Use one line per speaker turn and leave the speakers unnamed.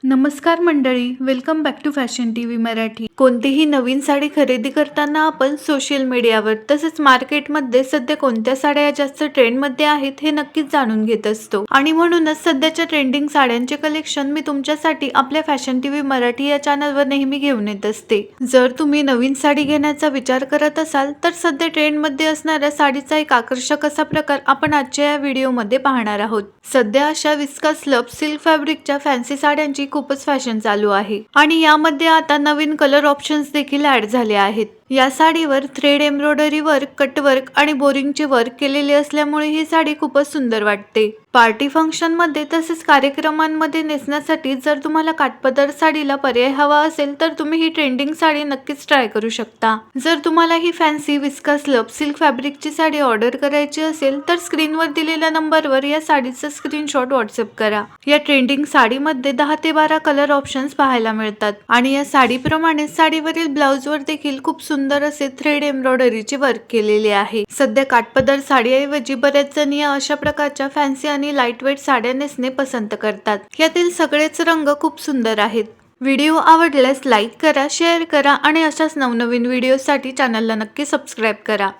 नमस्कार मंडळी, welcome back to fashion TV Marathi. कोणतीही नवीन साडी खरेदी करताना आपण सोशल मीडियावर तसेच मार्केटमध्ये सध्या कोणत्या साड्या जास्त ट्रेंडमध्ये आहेत हे नक्कीच जाणून घेत असतो आणि म्हणूनच सध्याच्या ट्रेंडिंग साड्यांचे कलेक्शन मी तुमच्यासाठी आपल्या फॅशन टीव्ही मराठी या चॅनलवर नेहमी घेऊन येत असते। जर तुम्ही नवीन साडी घेण्याचा विचार करत असाल तर सध्या ट्रेंडमध्ये असणाऱ्या साडीचा एक आकर्षक असा प्रकार आपण आजच्या या व्हिडिओमध्ये पाहणार आहोत। सध्या अशा विस्कस लप सिल्क फॅब्रिकच्या फॅन्सी साड्यांची खूपच फॅशन चालू आहे आणि यामध्ये आता नवीन कलर ऑप्शन्स देखील ऍड झाले आहेत। या साडीवर thread embroidery work, cut work आणि बोरिंगचे वर्क केलेले असल्यामुळे ही साडी खूपच सुंदर वाटते। पार्टी फंक्शन मध्ये तसेच कार्यक्रमांमध्ये नेसण्यासाठी जर तुम्हाला काठपदर साडीला पर्याय हवा असेल तर तुम्ही ही ट्रेंडिंग साडी नक्कीच ट्राय करू शकता। जर तुम्हाला ही फॅन्सी विस्कस लप सिल्क फॅब्रिकची साडी ऑर्डर करायची असेल तर स्क्रीनवर दिलेल्या नंबरवर या साडीचा स्क्रीनशॉट व्हॉट्सअप करा। या ट्रेंडिंग साडीमध्ये 10 ते 12 कलर ऑप्शन्स पाहायला मिळतात आणि या साडीप्रमाणे साडीवरील ब्लाउजवर देखील खूप सुंदर असे थ्रेड एम्ब्रॉयडरीचे वर्क केलेले आहे। सध्या काठपदर साडीऐवजी बरेच जण या अशा प्रकारच्या फॅन्सी आणि लाईट वेट साड्या नेसणे पसंत करतात। यातील सगळेच रंग खूप सुंदर आहेत। व्हिडिओ आवडल्यास लाईक करा, शेअर करा आणि अशाच नवनवीन व्हिडिओसाठी चॅनलला नक्की सबस्क्राईब करा।